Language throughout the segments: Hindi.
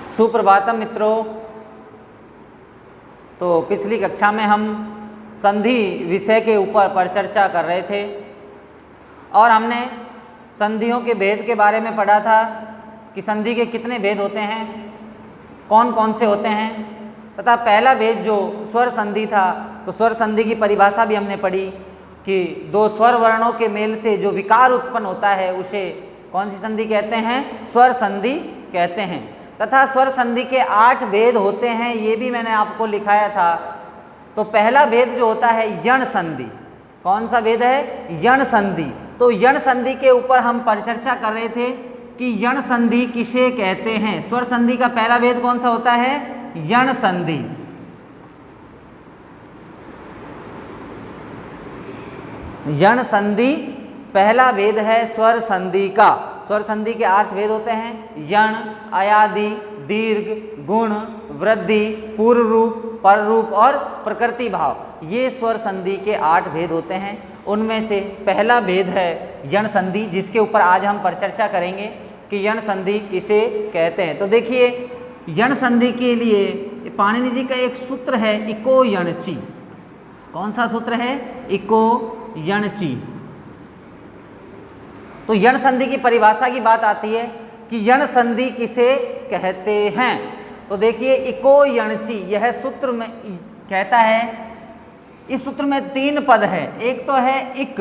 सुप्रभातम मित्रों। तो पिछली कक्षा में हम संधि विषय के ऊपर परिचर्चा कर रहे थे और हमने संधियों के भेद के बारे में पढ़ा था कि संधि के कितने भेद होते हैं, कौन कौन से होते हैं तथा पहला भेद जो स्वर संधि था, तो स्वर संधि की परिभाषा भी हमने पढ़ी कि दो स्वर वर्णों के मेल से जो विकार उत्पन्न होता है उसे कौन सी संधि कहते हैं, स्वर संधि कहते हैं। तथा स्वर संधि के 8 भेद होते हैं, ये भी मैंने आपको लिखाया था। तो पहला भेद जो होता है यण संधि। कौन सा भेद है? यण संधि। तो यण संधि के ऊपर हम परिचर्चा कर रहे थे कि यण संधि किसे कहते हैं। स्वर संधि का पहला भेद कौन सा होता है? यण संधि। यण संधि पहला भेद है स्वर संधि का। स्वर संधि के 8 भेद होते हैं: यण, अयादि, दीर्घ, गुण, वृद्धि, पूर्व रूप, पर रूप और प्रकृति भाव। ये स्वर संधि के 8 भेद होते हैं। उनमें से पहला भेद है यण संधि, जिसके ऊपर आज हम परिचर्चा करेंगे कि यण संधि किसे कहते हैं। तो देखिए, यण संधि के लिए पाणिनि जी का एक सूत्र है इको यणचि। कौन सा सूत्र है? इको यणचि। तो यण संधि की परिभाषा की बात आती है कि यण संधि किसे कहते हैं। तो देखिए, इको यणचि यह सूत्र में कहता है, इस सूत्र में 3 पद है। एक तो है इक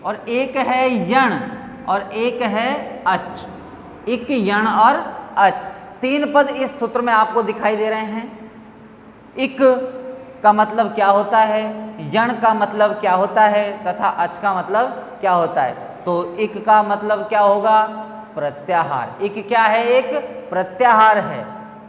और एक है यण और एक है अच। इक, यण और अच, 3 पद इस सूत्र में आपको दिखाई दे रहे हैं। इक का मतलब क्या होता है, यण का मतलब क्या होता है तथा अच का मतलब क्या होता है। तो इक का मतलब क्या होगा? प्रत्याहार। इक क्या है? एक प्रत्याहार है।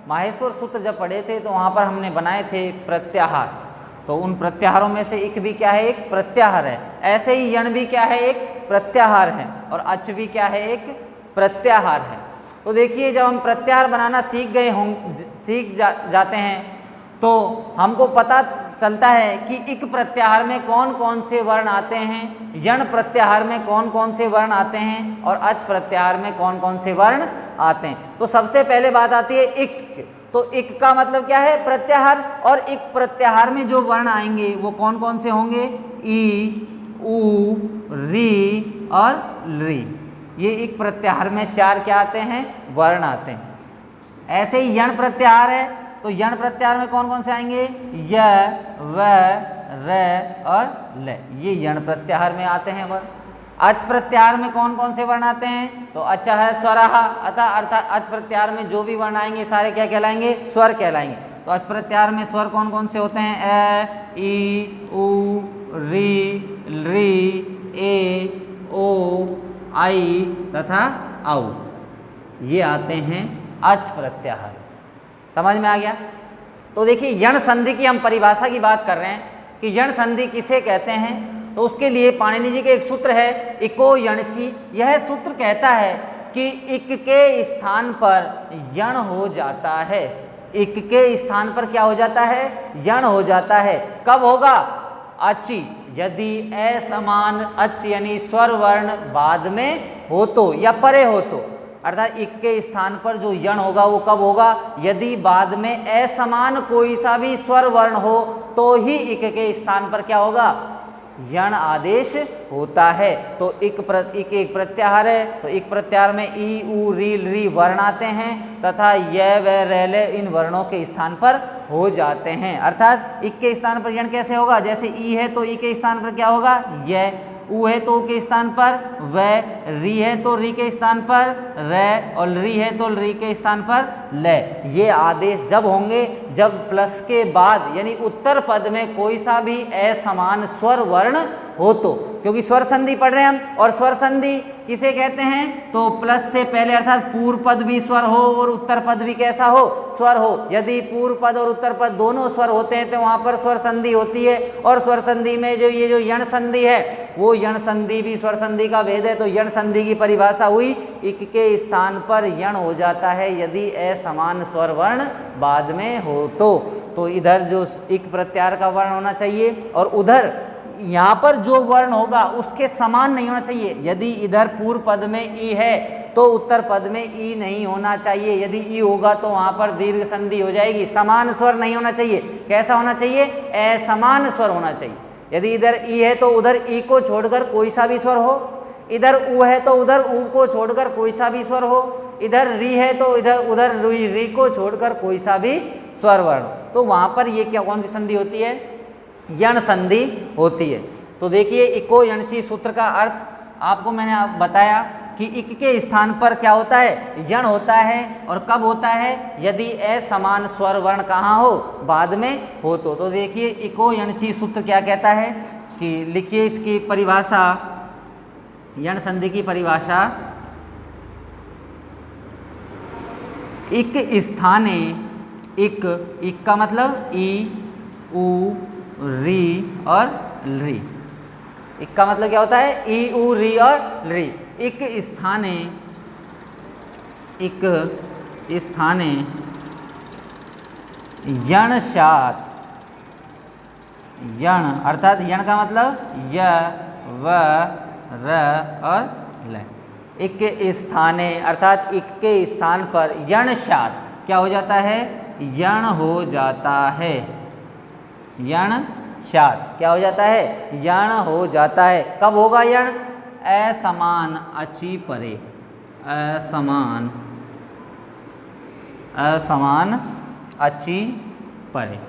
माहेश्वर सूत्र जब पढ़े थे तो वहाँ पर हमने बनाए थे प्रत्याहार। तो उन प्रत्याहारों में से इक भी क्या है? एक प्रत्याहार है। ऐसे ही यण भी क्या है? एक प्रत्याहार है। और अच भी क्या है? एक प्रत्याहार है। तो देखिए, जब हम प्रत्याहार बनाना सीख जाते हैं तो हमको पता चलता है कि इक प्रत्याहार में कौन कौन से वर्ण आते हैं, यण प्रत्याहार में कौन कौन से वर्ण आते हैं और अच प्रत्याहार में कौन कौन से वर्ण आते हैं। तो सबसे पहले बात आती है इक। तो इक का मतलब क्या है? प्रत्याहार। और इक प्रत्याहार में जो वर्ण आएंगे वो कौन कौन से होंगे? ई, ऊ, री और ली। ये इक प्रत्याहार में 4 क्या आते हैं? वर्ण आते हैं। ऐसे ही यण प्रत्याहार है, तो यण प्रत्याहार में कौन कौन से आएंगे? य, व, र और ल। ये यण प्रत्याहार में आते हैं वर्ण। अच प्रत्याहार में कौन कौन से वर्ण आते हैं? तो अच है स्वरः, अर्थात अच प्रत्याहार में जो भी वर्ण आएंगे सारे क्या कहलाएंगे? स्वर कहलाएंगे। तो अच प्रत्याहार में स्वर कौन कौन से होते हैं? ए, ई, ऊ, री, री, ए, ओ, आई तथा औ। ये आते हैं अच प्रत्याहार। समझ में आ गया? तो देखिए, यण संधि की हम परिभाषा की बात कर रहे हैं कि यण संधि किसे कहते हैं। तो उसके लिए पाणिनि जी के एक सूत्र है इको यणचि। यह सूत्र कहता है कि इक के स्थान पर यण हो जाता है। इक के स्थान पर क्या हो जाता है? यण हो जाता है। कब होगा? अचि, यदि असमान अच यानी स्वर वर्ण बाद में हो तो या परे हो तो। अर्थात इक के स्थान पर जो यण होगा वो कब होगा? यदि बाद में असमान कोई सा भी स्वर वर्ण हो तो ही इक के स्थान पर क्या होगा? यण आदेश होता है। तो इक एक प्रत्याहार है, तो इक प्रत्याहार में ई, ऊ, री, री वर्ण आते हैं तथा य, व, र, ल इन वर्णों के स्थान पर हो जाते हैं। अर्थात इक के स्थान पर यण कैसे होगा? जैसे ई है तो ई के स्थान पर क्या होगा? य, ऊ है तो ऊ के स्थान पर व, री है तो री के स्थान पर र और री है तो री के स्थान पर ल। ये आदेश जब होंगे जब प्लस के बाद यानी उत्तर पद में कोई सा भी असमान स्वर वर्ण हो तो। क्योंकि स्वर संधि पढ़ रहे हैं हम, और स्वर संधि किसे कहते हैं? तो प्लस से पहले अर्थात पूर्व पद भी स्वर हो और उत्तर पद भी कैसा हो? स्वर हो। यदि पूर्व पद और उत्तर पद दोनों स्वर होते हैं तो वहाँ पर स्वर संधि होती है। और स्वर संधि में जो ये जो यण संधि है वो यण संधि भी स्वर संधि का भेद है। तो यण संधि की परिभाषा हुई इक के स्थान पर यण हो जाता है यदि असमान स्वर वर्ण बाद में हो तो इधर जो इक प्रत्याहार का वर्ण होना चाहिए और उधर यहाँ पर जो वर्ण होगा उसके समान नहीं होना चाहिए। यदि इधर पूर्व पद में ई है तो उत्तर पद में ई नहीं होना चाहिए। यदि ई होगा तो वहाँ पर दीर्घ संधि हो जाएगी। समान स्वर नहीं होना चाहिए। कैसा होना चाहिए? असमान स्वर होना चाहिए। यदि इधर ई है तो उधर ई को छोड़कर कोई सा भी स्वर हो, इधर उ है तो उधर उ को छोड़कर कोई सा भी स्वर हो, इधर री है तो इधर उधर री को छोड़कर कोई सा भी स्वर वर्ण, तो वहाँ पर ये क्या कौन सी संधि होती है? यण संधि होती है। तो देखिए इको यणची सूत्र का अर्थ आपको मैंने बताया कि इक के स्थान पर क्या होता है? यण होता है। और कब होता है? यदि असमान स्वर वर्ण कहाँ हो? बाद में हो तो देखिए इको यणची सूत्र क्या कहता है कि लिखिए इसकी परिभाषा, यण संधि की परिभाषा। इक स्थाने, इक का मतलब ई उ री और री। इक का मतलब क्या होता है? ई उ री और री। इक स्थाने, इक स्थाने यण शात, यण अर्थात यण का मतलब य व र और ल। इक के स्थाने अर्थात इक के स्थान पर यण शात क्या हो जाता है? यण हो जाता है। यण शात क्या हो जाता है? यण हो जाता है। कब होगा यण? असमान अची परे, असमान अची परे।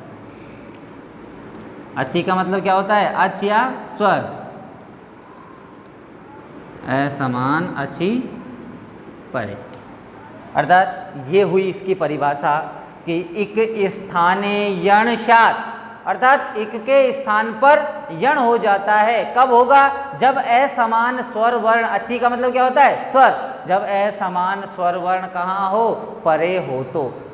अची का मतलब क्या होता है? अच या स्वर। असमान अची परे अर्थात ये हुई इसकी परिभाषा कि इक स्थाने यण शात अर्थात इक के स्थान पर यण हो जाता है। कब होगा? जब असमान स्वर वर्ण, अची का मतलब क्या होता है? स्वर। जब असमान स्वर वर्ण कहाँ हो? परे हो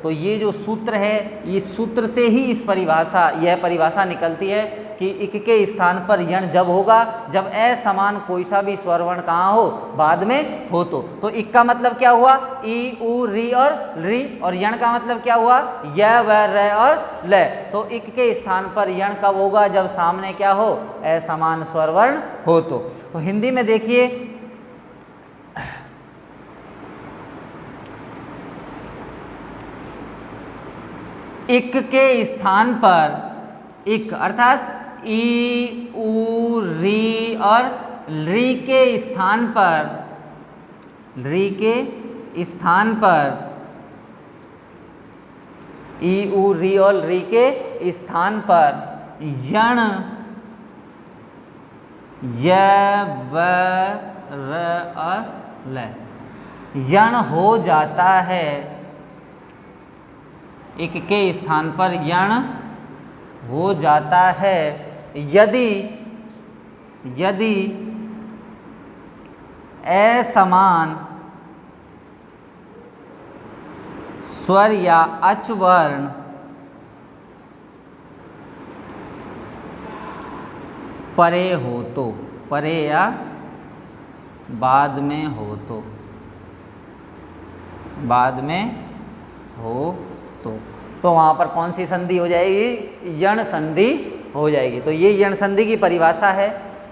तो ये जो सूत्र है, इस सूत्र से ही यह परिभाषा निकलती है कि इक के स्थान पर यण जब होगा जब असमान कोई सा भी स्वर वर्ण कहाँ हो? बाद में हो तो इक का मतलब क्या हुआ? ई उ री और री। और यण का मतलब क्या हुआ? य व र और ल। तो इक के स्थान पर यण कब होगा? जब सामने क्या हो? असमान स्वर वर्ण हो तो हिंदी में देखिए इक के स्थान पर इक अर्थात ई उ री और री के स्थान पर, री के स्थान पर ई उ री और री के स्थान पर यण य व र और ल यण हो जाता है। इक के स्थान पर यण हो जाता है यदि असमान स्वर या अच वर्ण परे हो तो, परे या बाद में हो तो, बाद में हो तो वहाँ पर कौन सी संधि हो जाएगी? यण संधि हो जाएगी। तो ये यण संधि की परिभाषा है।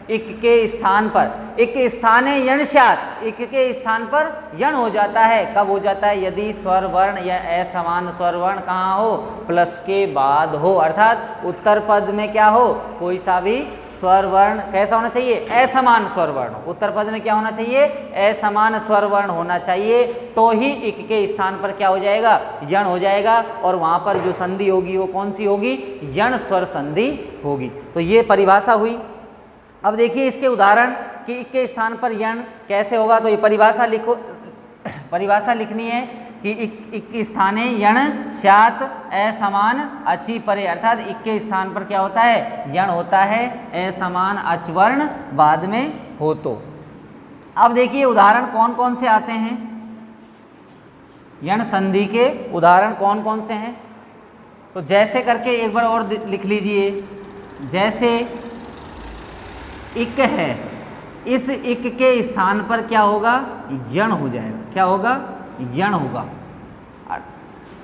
इक के स्थान पर, इक स्थाने यण शात, इक के स्थान पर यण हो जाता है। कब हो जाता है? यदि स्वर वर्ण या असमान स्वर वर्ण कहाँ हो? प्लस के बाद हो अर्थात उत्तर पद में क्या हो? कोई सा भी स्वर वर्ण कैसा होना चाहिए? असमान स्वर वर्ण। उत्तर पद में क्या होना चाहिए? असमान स्वर वर्ण होना चाहिए। तो ही इक के स्थान पर क्या हो जाएगा? यण हो जाएगा। और वहाँ पर जो संधि होगी वो कौन सी होगी? यण स्वर संधि होगी। तो ये परिभाषा हुई। अब देखिए इसके उदाहरण कि इक के स्थान पर यण कैसे होगा। तो ये परिभाषा लिखो, परिभाषा लिखनी है कि इक स्थाने यण शात असमान अची परे अर्थात इक के स्थान पर क्या होता है? यण होता है। असमान अच वर्ण बाद में हो तो। अब देखिए उदाहरण कौन कौन से आते हैं? यण संधि के उदाहरण कौन कौन से हैं? तो जैसे करके एक बार और लिख लीजिए। जैसे इक है, इस इक के स्थान पर क्या होगा? यण हो जाएगा। क्या होगा? यण होगा।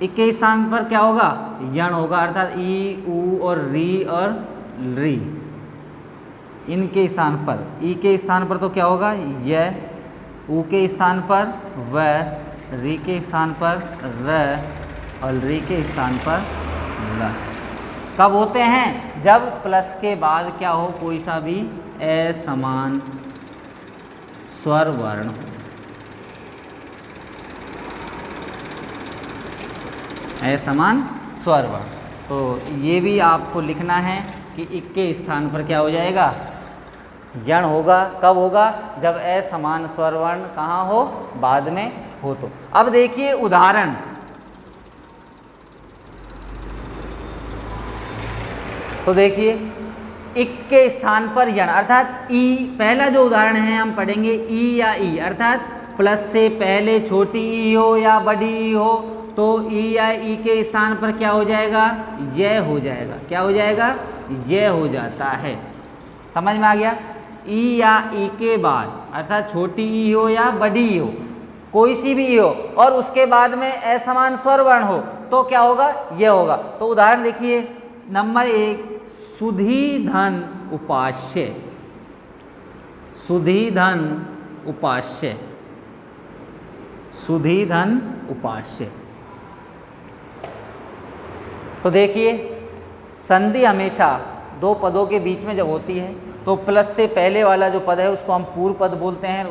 इक के स्थान पर क्या होगा? यण होगा अर्थात ई उ और री इनके स्थान पर, ई के स्थान पर तो क्या होगा? य ऊ के स्थान पर व, री के स्थान पर र और री के स्थान पर ल। कब होते हैं? जब प्लस के बाद क्या हो, कोई सा भी असमान स्वर वर्ण हो। असमान स्वर वर्ण, तो ये भी आपको लिखना है कि इक के स्थान पर क्या हो जाएगा, यण होगा। कब होगा? जब असमान स्वर वर्ण कहाँ हो, बाद में हो। तो अब देखिए उदाहरण, तो देखिए इक के स्थान पर यण अर्थात ई, पहला जो उदाहरण है हम पढ़ेंगे ई या ई, अर्थात प्लस से पहले छोटी ई हो या बड़ी ई हो, तो ई या ई के स्थान पर क्या हो जाएगा, यह हो जाएगा। क्या हो जाएगा? यह हो जाता है। समझ में आ गया? ई या ई के बाद अर्थात छोटी ई हो या बड़ी ई हो, कोई सी भी ई हो और उसके बाद में असमान स्वर वर्ण हो, तो क्या होगा, यह होगा। तो उदाहरण देखिए, नंबर 1, सुधीधन उपास्य। सुधीधन उपास्य, सुधीधन उपास्य। तो देखिए संधि हमेशा दो पदों के बीच में जब होती है तो प्लस से पहले वाला जो पद है उसको हम पूर्व पद बोलते हैं,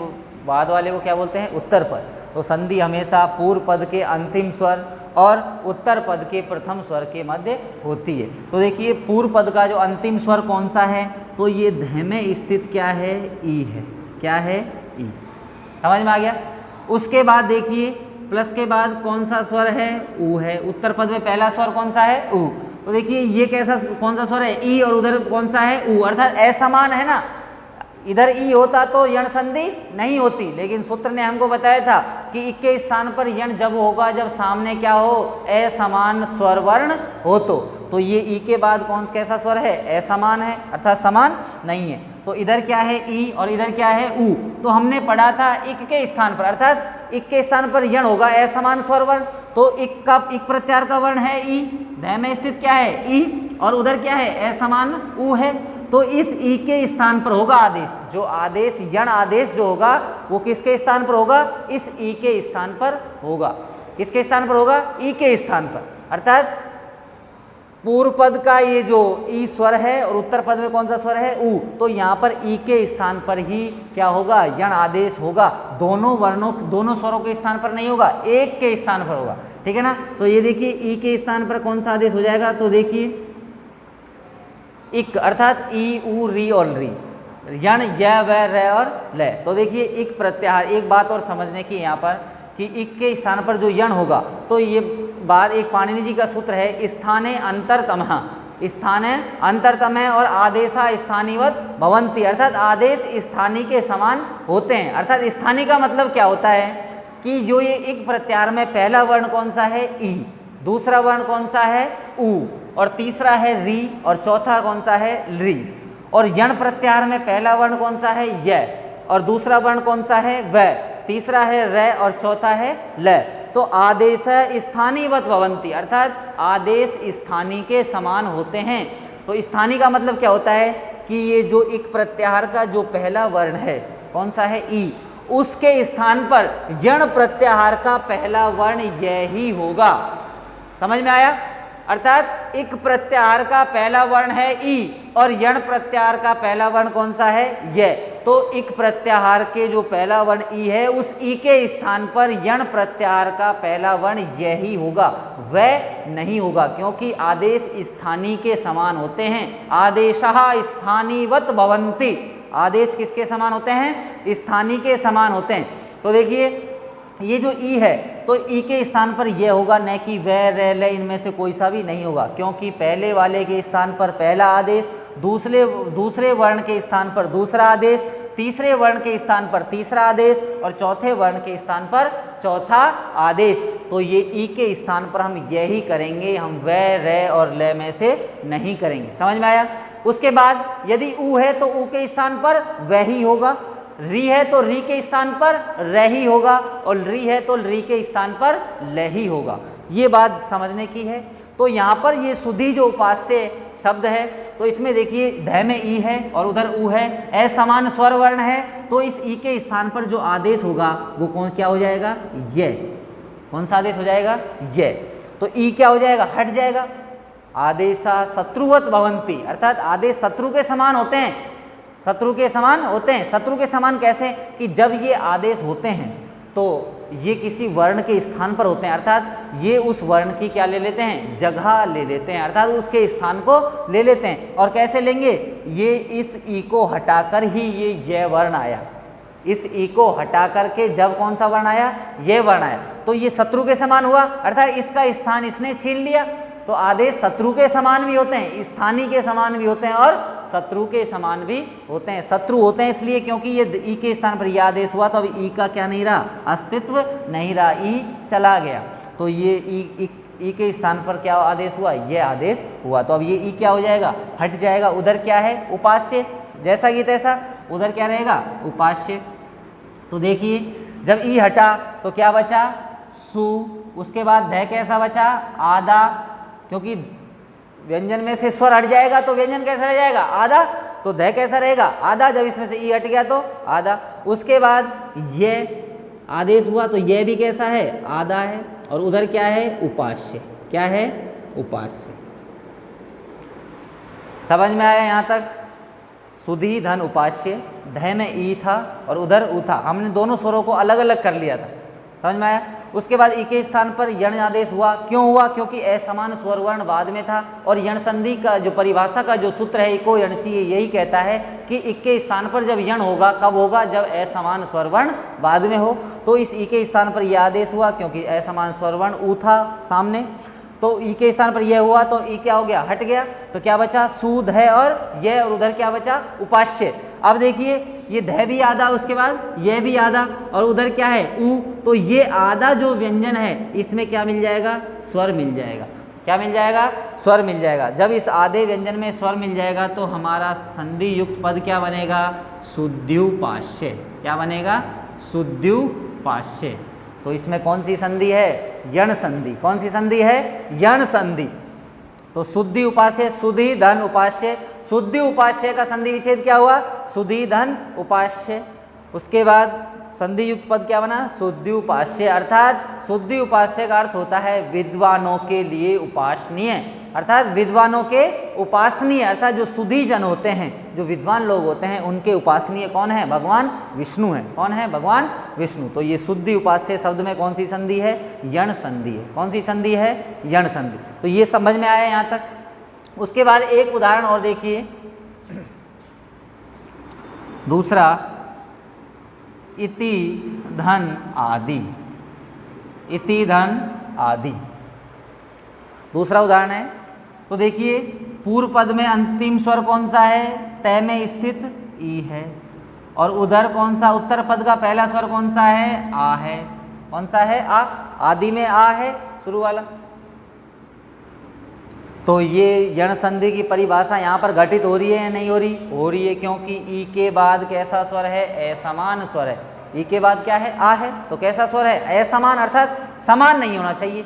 बाद वाले को क्या बोलते हैं, उत्तर पद। तो संधि हमेशा पूर्व पद के अंतिम स्वर और उत्तर पद के प्रथम स्वर के मध्य होती है। तो देखिए पूर्व पद का जो अंतिम स्वर कौन सा है, तो ये ध में स्थित क्या है, ई है। क्या है, ई। समझ में आ गया? उसके बाद देखिए प्लस के बाद कौन सा स्वर है, ऊ है। उत्तर पद में पहला स्वर कौन सा है, ऊ। तो देखिए ये कैसा, कौन सा स्वर है, ई, और उधर कौन सा है, ऊ, अर्थात असमान है ना। इधर ई होता तो यण संधि नहीं होती, लेकिन सूत्र ने हमको बताया था कि इक के स्थान पर यण जब होगा जब सामने क्या हो, असमान स्वर वर्ण हो। तो ये ई के बाद कौन कैसा स्वर है, असमान है, अर्थात समान नहीं है। तो इधर क्या है, ई, और इधर क्या है, ऊ। तो हमने पढ़ा था इक के स्थान पर, अर्थात इक के स्थान पर यण होगा असमान स्वर वर्ण, तो इक का, इक प्रत्यार का वर्ण है ई, ध में स्थित क्या है, ई, और उधर क्या है, असमान ऊ है। तो इस ई के स्थान पर होगा आदेश, जो आदेश यण आदेश जो होगा वो किसके स्थान पर होगा, इस ई के स्थान पर होगा। किसके स्थान पर होगा, ई के स्थान पर। अर्थात पूर्व पद का ये जो ई स्वर है और उत्तर पद में कौन सा स्वर है, ऊ, तो यहाँ पर ई के स्थान पर ही क्या होगा, यण आदेश होगा। दोनों वर्णों, दोनों स्वरों के स्थान पर नहीं होगा, एक के स्थान पर होगा। ठीक है ना? तो ये देखिए ई के स्थान पर कौन सा आदेश हो जाएगा, तो देखिए इक, अर्थात ई, ऊ, री और री, यण, य, व, र और ल। तो देखिए इक प्रत्याहार, एक बात और समझने की यहाँ पर कि इक के स्थान पर जो यण होगा, तो ये बात एक पाणिनि जी का सूत्र है, स्थाने अंतरतमः, स्थाने अंतरतमः और आदेशा स्थानीवत भवन्ति, अर्थात आदेश स्थानी के समान होते हैं। अर्थात स्थानी का मतलब क्या होता है कि जो ये इक प्रत्याहार में पहला वर्ण कौन सा है, ई, दूसरा वर्ण कौन सा है, ऊ, और तीसरा है री, और चौथा कौन सा है, री। और यण प्रत्याहार में पहला वर्ण कौन सा है, य, और दूसरा वर्ण कौन सा है, व, तीसरा है र, और चौथा है ल। तो आदेश स्थानीवत भवन्ति, अर्थात आदेश स्थानी के समान होते हैं। तो स्थानी का मतलब क्या होता है कि ये जो इक प्रत्याहार का जो पहला वर्ण है कौन सा है, ई, उसके स्थान पर यण प्रत्याहार का पहला वर्ण यही होगा। समझ में आया? अर्थात इक प्रत्याहार का पहला वर्ण है ई और यण प्रत्याहार का पहला वर्ण कौन सा है, य। तो इक प्रत्याहार के जो पहला वर्ण ई है उस ई के स्थान पर यण प्रत्याहार का पहला वर्ण यही होगा, वह नहीं होगा, क्योंकि आदेश स्थानी के समान होते हैं। आदेशः स्थानीवत भवन्ति, आदेश किसके समान होते हैं, स्थानी के समान होते हैं। तो देखिए ये जो ई है तो ई के स्थान पर यह होगा, न कि व, र, ल, इनमें से कोई सा भी नहीं होगा, क्योंकि पहले वाले के स्थान पर पहला आदेश, दूसरे वर्ण के स्थान पर दूसरा आदेश, तीसरे वर्ण के स्थान पर तीसरा आदेश और चौथे वर्ण के स्थान पर चौथा आदेश। तो ये ई के स्थान पर हम यही करेंगे, हम व, र और ल में से नहीं करेंगे। समझ में आया? उसके बाद यदि ऊ है तो ऊ के स्थान पर वह ही होगा, री है तो री के स्थान पर र ही होगा, और री है तो री के स्थान पर ल ही होगा। ये बात समझने की है। तो यहाँ पर ये सुधी जो उपास्य शब्द है, तो इसमें देखिए ध में ई है और उधर उ है, असमान स्वर वर्ण है, तो इस ई के स्थान पर जो आदेश होगा वो कौन क्या हो जाएगा, ये। कौन सा आदेश हो जाएगा, ये। तो ई क्या हो जाएगा, हट जाएगा। आदेशा शत्रुवत भवंती, अर्थात आदेश शत्रु के समान होते हैं, शत्रु के समान होते हैं। शत्रु के समान कैसे, कि जब ये आदेश होते हैं तो ये किसी वर्ण के स्थान पर होते हैं, अर्थात ये उस वर्ण की क्या ले लेते हैं, जगह ले लेते हैं, अर्थात उसके स्थान को ले लेते हैं। और कैसे लेंगे, ये इस ई को हटाकर ही ये वर्ण आया, इस ई को हटा करके जब कौन सा वर्ण आया, ये वर्ण आया, तो ये शत्रु के समान हुआ, अर्थात इसका स्थान इसने छीन लिया। तो आदेश शत्रु के समान भी होते हैं, स्थानीय के समान भी होते हैं और शत्रु के समान भी होते हैं। शत्रु होते हैं इसलिए क्योंकि ये ई के स्थान पर यह आदेश हुआ, तो अब ई का क्या नहीं रहा, अस्तित्व नहीं रहा, ई चला गया। तो ये ई के स्थान पर क्या आदेश हुआ, ये आदेश हुआ, तो अब ये ई क्या हो जाएगा, हट जाएगा। उधर क्या है, उपास्य, जैसा कि तैसा, उधर क्या रहेगा, उपास्य। तो देखिए जब ई हटा तो क्या बचा, सु, उसके बाद ध कैसा बचा, आधा, क्योंकि व्यंजन में से स्वर हट जाएगा तो व्यंजन कैसा रह जाएगा, आधा, तो ध कैसा रहेगा, आधा, जब इसमें से ई हट गया तो आधा। उसके बाद ये आदेश हुआ तो ये भी कैसा है, आधा है, और उधर क्या है, उपास्य, क्या है, उपास्य। समझ में आया यहाँ तक, सुधी धन उपास्य, ध में ई था और उधर उ था, हमने दोनों स्वरों को अलग अलग कर लिया था, समझ में आया। उसके बाद ई के स्थान पर यण आदेश हुआ, क्यों हुआ, क्योंकि असमान स्वर वर्ण बाद में था, और यण संधि का जो परिभाषा का जो सूत्र है इको यणची, यही कहता है कि ई के स्थान पर जब यण होगा, कब होगा, जब असमान स्वर वर्ण बाद में हो। तो इस ई के स्थान पर यह आदेश हुआ क्योंकि असमान स्वर वर्ण उ था सामने, तो ई के स्थान पर यह हुआ तो ई क्या हो गया, हट गया, तो क्या बचा, सूद है और यह, और उधर क्या बचा, उपास्य। अब देखिए ये ध भी आधा, उसके बाद यह भी आधा, और उधर क्या है, उ, तो ये आधा जो व्यंजन है इसमें क्या मिल जाएगा, स्वर मिल जाएगा। क्या मिल जाएगा, स्वर मिल जाएगा। जब इस आधे व्यंजन में स्वर मिल जाएगा तो हमारा संधि युक्त पद क्या बनेगा, शुद्ध्युपास्य। क्या बनेगा, शुद्ध्युपास्य। तो इसमें कौन सी संधि है, यण संधि। कौन सी संधि है, यण संधि। तो शुद्धि उपास्य, सुधी धन उपास्य, शुद्धि उपास्य का संधि विच्छेद क्या हुआ, सुधी धन उपास्य। उसके बाद संधि युक्त पद क्या बना, शुद्धि उपास्य, अर्थात शुद्धि उपास्य का अर्थ होता है विद्वानों के लिए उपासनीय, अर्थात विद्वानों के उपासनीय, अर्थात जो सुधी जन होते हैं, जो विद्वान लोग होते हैं, उनके उपासनीय कौन है, भगवान विष्णु है। कौन है, भगवान विष्णु। तो ये शुद्धि उपास्य शब्द में कौन सी संधि है, यण संधि है। कौन सी संधि है, यण संधि। तो ये समझ में आया यहाँ तक। उसके बाद एक उदाहरण और देखिए, दूसरा, इति धन आदि। इति धन आदि दूसरा उदाहरण है। तो देखिए पूर्व पद में अंतिम स्वर कौन सा है, तय में स्थित ई है, और उधर कौन सा, उत्तर पद का पहला स्वर कौन सा है, आ है। कौन सा है, आ। आदि में आ है शुरू वाला। तो ये यण संधि की परिभाषा यहाँ पर घटित हो रही है या नहीं हो रही, हो रही है, क्योंकि ई के बाद कैसा स्वर है, असमान स्वर है। ई के बाद क्या है, आ है, तो कैसा स्वर है, असमान, अर्थात समान नहीं होना चाहिए।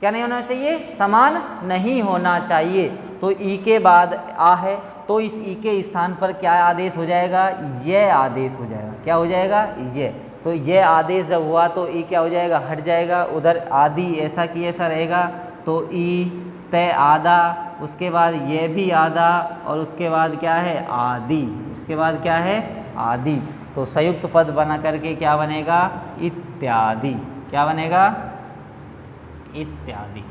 क्या नहीं होना चाहिए, समान नहीं होना चाहिए। तो ई के बाद आ है, तो इस ई के स्थान पर क्या आदेश हो जाएगा, ये आदेश हो जाएगा। क्या हो जाएगा, ये। तो ये आदेश जब हुआ तो ई क्या हो जाएगा, हट जाएगा। उधर आदि ऐसा की ऐसा रहेगा, तो ई तय आधा, उसके बाद ये भी आधा, और उसके बाद क्या है, आदि। उसके बाद क्या है, आदि। तो संयुक्त पद बना करके क्या बनेगा, इत्यादि। क्या बनेगा, इत्यादि।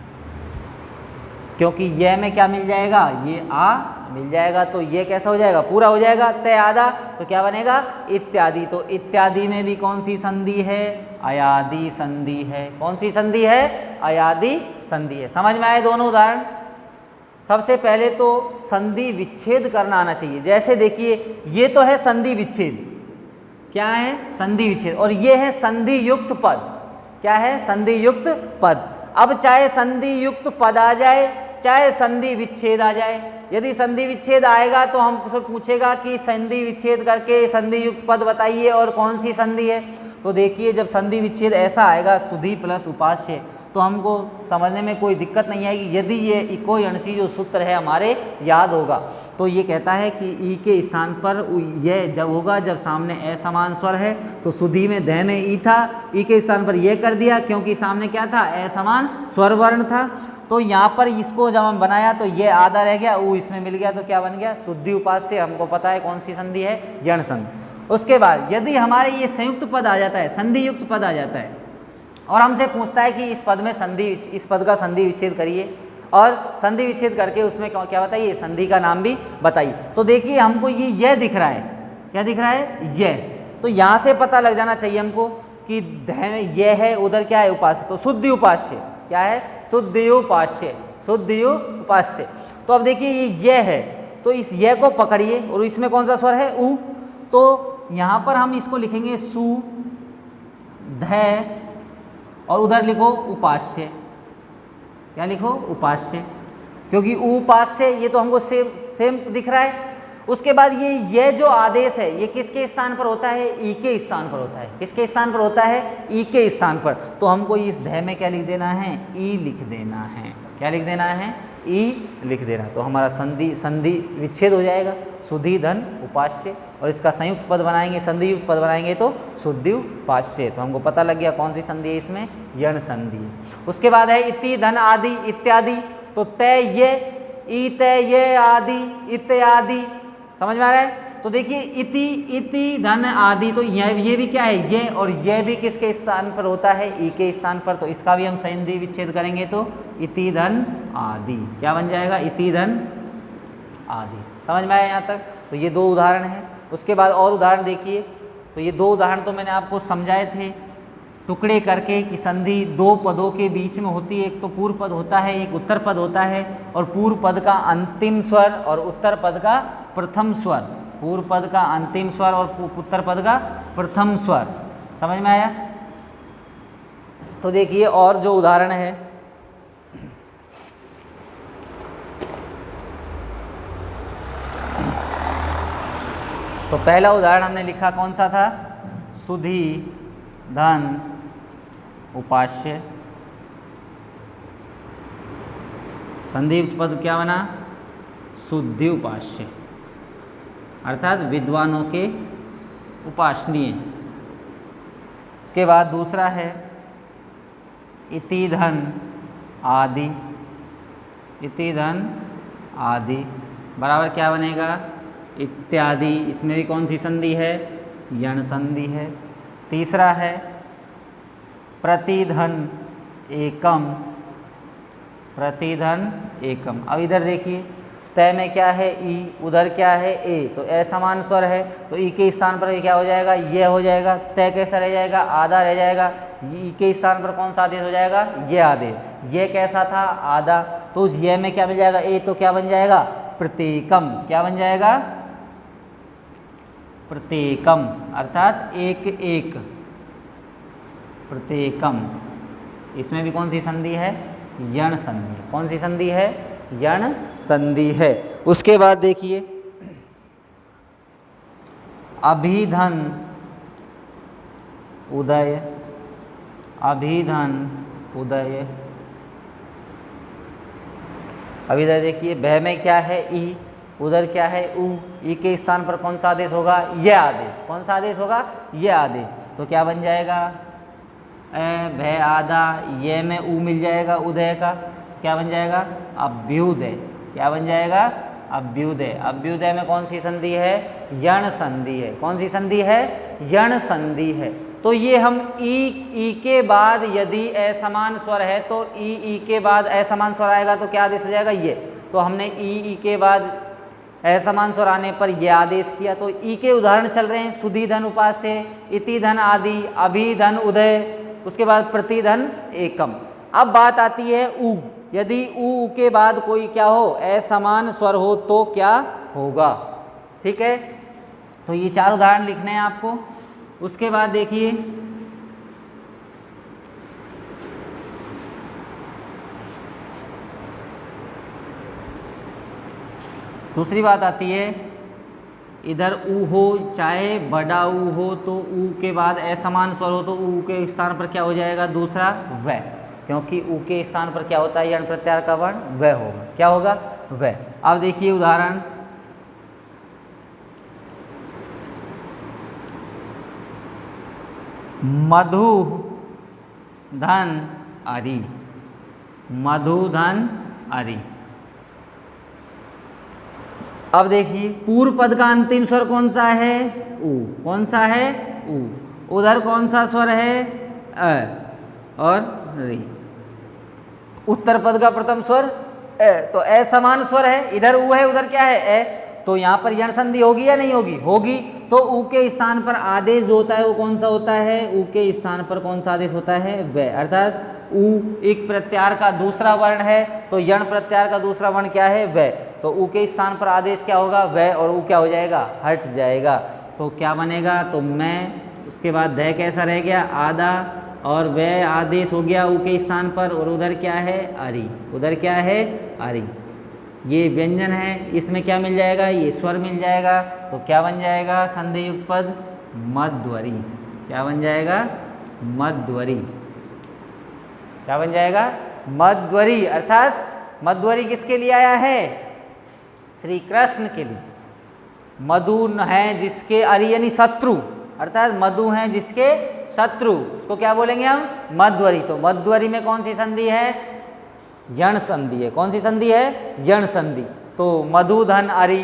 क्योंकि ये में क्या मिल जाएगा, ये आ मिल जाएगा, तो ये कैसा हो जाएगा, पूरा हो जाएगा, तय आधा, तो क्या बनेगा, इत्यादि। तो इत्यादि में भी कौन सी संधि है, अयादि संधि है। कौन सी संधि है, अयादि संधि है। समझ में आए दोनों उदाहरण। सबसे पहले तो संधि विच्छेद करना आना चाहिए। जैसे देखिए ये तो है संधि विच्छेद, क्या है, संधि विच्छेद, और ये है संधि युक्त पद। क्या है, संधि युक्त पद। अब चाहे संधि युक्त पद आ जाए, चाहे संधि विच्छेद आ जाए। यदि संधि विच्छेद आएगा तो हमसे पूछेगा कि संधि विच्छेद करके संधि युक्त पद बताइए और कौन सी संधि है। तो देखिए जब संधि विच्छेद ऐसा आएगा, सुधी प्लस उपास्य, तो हमको समझने में कोई दिक्कत नहीं आएगी यदि ये इको यणची जो सूत्र है हमारे याद होगा। तो ये कहता है कि ई के स्थान पर ये जब होगा जब सामने असमान स्वर है, तो सुधी में ध में ई था, ई के स्थान पर ये कर दिया क्योंकि सामने क्या था, असमान स्वर वर्ण था। तो यहाँ पर इसको जब हम बनाया तो ये आधा रह गया, ऊ इसमें मिल गया, तो क्या बन गया, शुद्धि उपास्य। हमको पता है कौन सी संधि है, यण संधि। उसके बाद यदि हमारे ये संयुक्त पद आ जाता है, संधि युक्त पद आ जाता है और हमसे पूछता है कि इस पद में संधि, इस पद का संधि विच्छेद करिए, और संधि विच्छेद करके उसमें क्या बताइए, संधि का नाम भी बताइए। तो देखिए हमको ये दिख रहा है, क्या दिख रहा है, ये। तो यहाँ से पता लग जाना चाहिए हमको कि ये है, उधर क्या है, उपास्य। तो शुद्धि उपास्य, क्या है, शुद्धि उपास्य, शुद्धि उपास्य। तो अब देखिए ये है, तो इस ये को पकड़िए और इसमें कौन सा स्वर है, उ। तो यहाँ पर हम इसको लिखेंगे सु ध, और उधर लिखो उपास्य, क्या लिखो, उपास्य, क्योंकि उपास्य ये तो हमको सेम दिख रहा है। उसके बाद ये जो आदेश है ये किसके स्थान पर होता है, ई के स्थान पर होता है। किसके स्थान पर होता है, ई के स्थान पर। तो हमको इस ध में क्या लिख देना है, ई लिख देना है। क्या लिख देना है, ई लिख देना। तो हमारा संधि विच्छेद हो जाएगा, सुधि धन उपास्य, और इसका संयुक्त पद बनाएंगे, संधि युक्त पद बनाएंगे तो शुद्धि उपास्य। तो हमको पता लग गया कौन सी संधि है इसमें, यण संधि है। उसके बाद है इति धन आदि इत्यादि। तो तय ये, ई तय ये, आदि इत्यादि, समझ में आ रहा है। तो देखिए इति धन आदि, तो ये भी क्या है, ये, और ये भी किसके स्थान पर होता है, ई के स्थान पर। तो इसका भी हम संधि विच्छेद करेंगे तो इति धन आदि, क्या बन जाएगा, इति धन आदि। समझ में आया यहाँ तक। तो ये दो उदाहरण हैं। उसके बाद और उदाहरण देखिए। तो ये दो उदाहरण तो मैंने आपको समझाए थे टुकड़े करके कि संधि दो पदों के बीच में होती है। एक तो पूर्व पद होता है, एक उत्तर पद होता है, और पूर्व पद का अंतिम स्वर और उत्तर पद का प्रथम स्वर, पूर्व पद का अंतिम स्वर और उत्तर पद का प्रथम स्वर। समझ में आया। तो देखिए और जो उदाहरण है, तो पहला उदाहरण हमने लिखा कौन सा था, सुधि धन उपास्य। संधि युक्त पद क्या बना, शुद्धि उपास्य, अर्थात विद्वानों के उपासनीय। उसके बाद दूसरा है इति धन आदि, इति धन आदि बराबर क्या बनेगा, इत्यादि। इसमें भी कौन सी संधि है, यण संधि है। तीसरा है प्रतिधन एकम, प्रतिधन एकम। अब इधर देखिए, तय में क्या है, ई, उधर क्या है, ए। तो असमान स्वर है तो ई के स्थान पर क्या हो जाएगा, ये हो जाएगा। तय कैसा रह जाएगा, आधा रह जाएगा। ई के स्थान पर कौन सा आदेश हो जाएगा, ये आदेश। ये कैसा था, आधा। तो उस ये में क्या बन जाएगा, ए, तो क्या बन जाएगा, प्रत्येकम। क्या बन जाएगा, प्रत्येकम, अर्थात एक एक, प्रत्येकम। इसमें भी कौन सी संधि है, यण संधि। कौन सी संधि है, यण संधि है। उसके बाद देखिए अभिधन उदय, अभिधन उदय। अभिधन देखिए, भय में क्या है, ई, उधर क्या है, उ। ई के स्थान पर कौन सा आदेश होगा, ये आदेश। कौन सा आदेश होगा, ये आदेश। तो क्या बन जाएगा, भय आधा, ये में उ मिल जाएगा उदय का, क्या बन जाएगा, अभ्युदय। क्या बन जाएगा, अभ्युदय। अभ्युदय में कौन सी संधि है, यण संधि है। कौन सी संधि है, यण संधि है। तो ये हम ई के बाद यदि असमान स्वर है तो ई के बाद असमान स्वर आएगा तो क्या आदेश हो जाएगा, ये। तो हमने ई के बाद असमान स्वर आने पर यह आदेश किया। तो ई के उदाहरण चल रहे हैं, सुधि धन उपास्य, इति धन आदि, अभिधन उदय, उसके बाद प्रतिधन एकम। अब बात आती है उ। यदि उ के बाद कोई क्या हो, असमान स्वर हो तो क्या होगा, ठीक है। तो ये चार उदाहरण लिखने हैं आपको। उसके बाद देखिए दूसरी बात आती है, इधर उ हो, चाहे बड़ा उ हो तो उ के बाद असमान स्वर हो तो उ के स्थान पर क्या हो जाएगा, दूसरा व। क्योंकि ऊ के स्थान पर क्या होता है यण प्रत्याहार का वर्ण व होगा। क्या होगा? व। अब देखिए उदाहरण, मधु धन अरि, मधु धन अरि। अब देखिए पूर्व पद का अंतिम स्वर कौन सा है? ऊ। कौन सा है? ऊ। उधर कौन सा स्वर है? अ और री। उत्तर पद का प्रथम स्वर ए, तो ए समान स्वर है, इधर ऊ है उधर क्या है? ए। तो यहाँ पर यण संधि होगी या नहीं होगी? होगी। तो ऊ के स्थान पर आदेश जो होता है वो कौन सा होता है? ऊ के स्थान पर कौन सा आदेश होता है? व। अर्थात ऊ एक प्रत्याहार का दूसरा वर्ण है, तो यण प्रत्याहार का दूसरा वर्ण क्या है? व। तो ऊ के स्थान पर आदेश क्या होगा? व, और ऊ क्या हो जाएगा? हट जाएगा। तो क्या बनेगा? तो मैं, उसके बाद ध कैसा रह गया? आधा, और व आदेश हो गया ऊ के स्थान पर, और उधर क्या है? अरि। उधर क्या है? अरि। ये व्यंजन है, इसमें क्या मिल जाएगा? ये स्वर मिल जाएगा। तो क्या बन जाएगा? संधि युक्त पद मध्वरि। क्या बन जाएगा? मध्वरि। क्या बन जाएगा? मध्वरि। अर्थात मध्वरि किसके लिए आया है? श्री कृष्ण के लिए। मधु है जिसके, अरि यानी शत्रु, अर्थात मधु है जिसके शत्रु, उसको क्या बोलेंगे हम? मध्वरि। तो मध्वरि में कौन सी संधि है? यण संधि है। कौन सी संधि है? यण संधि। तो मधु धन अरि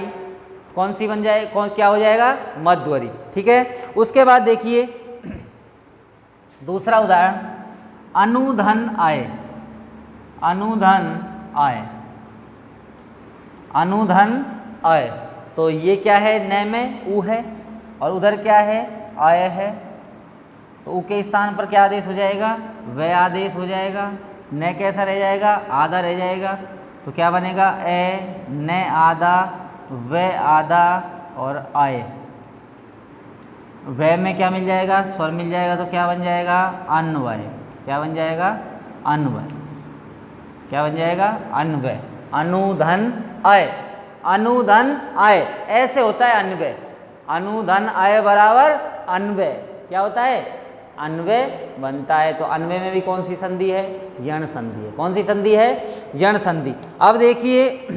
कौन सी बन जाए? क्या हो जाएगा? मध्वरि। ठीक है। उसके बाद देखिए दूसरा उदाहरण, अनुधन आय। अनुधन आय, अनुधन आय। तो ये क्या है? न में ऊ है, और उधर क्या है? आय है। तो ऊ के स्थान पर क्या आदेश हो जाएगा? व आदेश हो जाएगा। न कैसा रह जाएगा? आधा रह जाएगा। तो क्या बनेगा? ए, न आधा, व आधा, और आय। व में क्या मिल जाएगा? स्वर मिल जाएगा। तो क्या बन जाएगा? अन्वय। क्या बन जाएगा? अन्वय। क्या बन जाएगा? अन्वय। अनुधन आय, अनुधन आय, ऐसे होता है अन्वय। अनुधन आय बराबर अन्वय। क्या होता है? अन्वय बनता है। तो अन्वय में भी कौन सी संधि है? यण संधि है। कौन सी संधि है? यण संधि। अब देखिए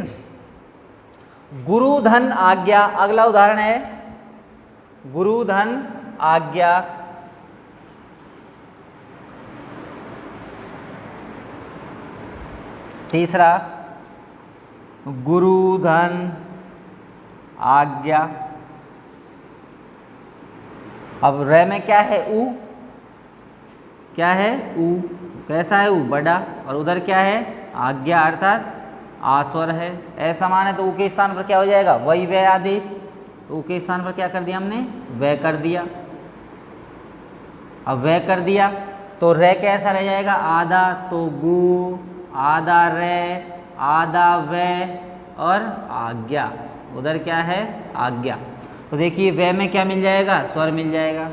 गुरुधन आज्ञा, अगला उदाहरण है गुरुधन आज्ञा। तीसरा गुरुधन आज्ञा। अब र में क्या है? ऊ। क्या है? ऊ। कैसा है? ऊ बड़ा, और उधर क्या है? आज्ञा, अर्थात आस्वर है। ए समान है, तो ऊ के स्थान पर क्या हो जाएगा? वही व आदेश। तो ऊ के स्थान पर क्या कर दिया हमने? व कर दिया। अब व कर दिया तो र कैसा रह जाएगा? आधा, तो गु, आधा र, आधा व, और आज्ञा। उधर क्या है? आज्ञा। तो देखिए व में क्या मिल जाएगा? स्वर मिल जाएगा।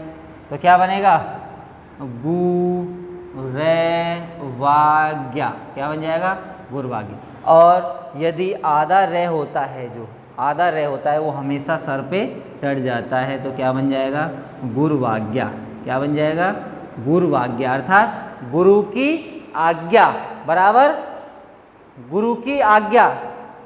तो क्या बनेगा? गु रे वाज्ञा। क्या बन जाएगा? गुरुवाज्ञा। और यदि आधा रे होता है, जो आधा रे होता है वो हमेशा सर पे चढ़ जाता है, तो क्या बन जाएगा? गुरुवाज्ञा। क्या बन जाएगा? गुरुवाज्ञा। अर्थात गुरु की आज्ञा बराबर गुरु की आज्ञा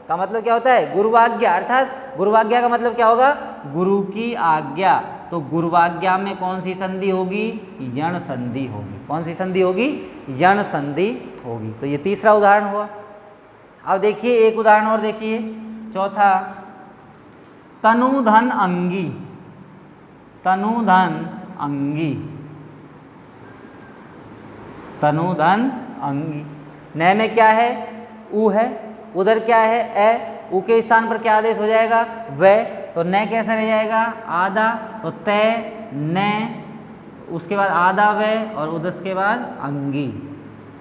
का मतलब क्या होता है? गुरुवाज्ञा। अर्थात गुरुवाज्ञा का मतलब क्या होगा? गुरु की आज्ञा। तो गुरुवाज्ञा में कौन सी संधि होगी? यण संधि होगी। कौन सी संधि होगी? यण संधि होगी। तो ये तीसरा उदाहरण हुआ। अब देखिए एक उदाहरण और देखिए, चौथा, तनुधन अंगी। तनुधन अंगी, तनुधन अंगी। न में क्या है? ऊ है, उधर क्या है? ए। ऊ के स्थान पर क्या आदेश हो जाएगा? व। तो न कैसा रह जाएगा? आधा, तो तय न, उसके बाद आधा व, और उधर के बाद अंगी।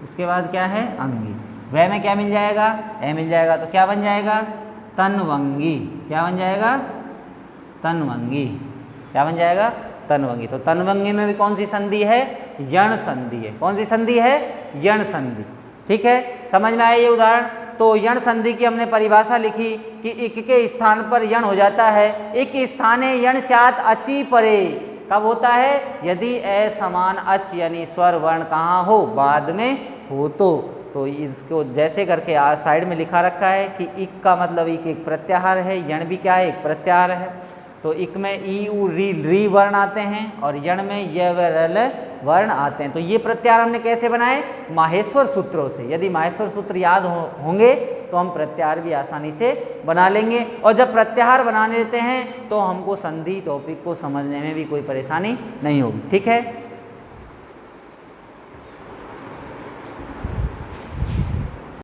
उसके बाद क्या है? अंगी। व में क्या मिल जाएगा? ए मिल जाएगा। तो क्या बन जाएगा? तनवंगी। क्या बन जाएगा? तनवंगी। क्या बन जाएगा? तनवंगी। तो तनवंगी में भी कौन सी संधि है? यण संधि है। कौन सी संधि है? यण संधि। ठीक है, समझ में आया ये उदाहरण? तो यण संधि की हमने परिभाषा लिखी कि इक के स्थान पर यण हो जाता है। इक स्थाने यण स्यात् अचि परे। कब होता है? यदि ए समान अच यानी स्वर वर्ण कहाँ हो? बाद में हो तो इसको जैसे करके साइड में लिखा रखा है कि इक का मतलब इक एक प्रत्याहार है, यण भी क्या है, एक प्रत्याहार है। तो इक में ई उ री वर्ण आते हैं और यण में य व रल वर्ण आते हैं। तो ये प्रत्याहार हमने कैसे बनाए, माहेश्वर सूत्रों से। यदि माहेश्वर सूत्र याद होंगे तो हम प्रत्याहार भी आसानी से बना लेंगे। और जब प्रत्याहार बना लेते हैं तो हमको संधि टॉपिक को समझने में भी कोई परेशानी नहीं होगी। ठीक है।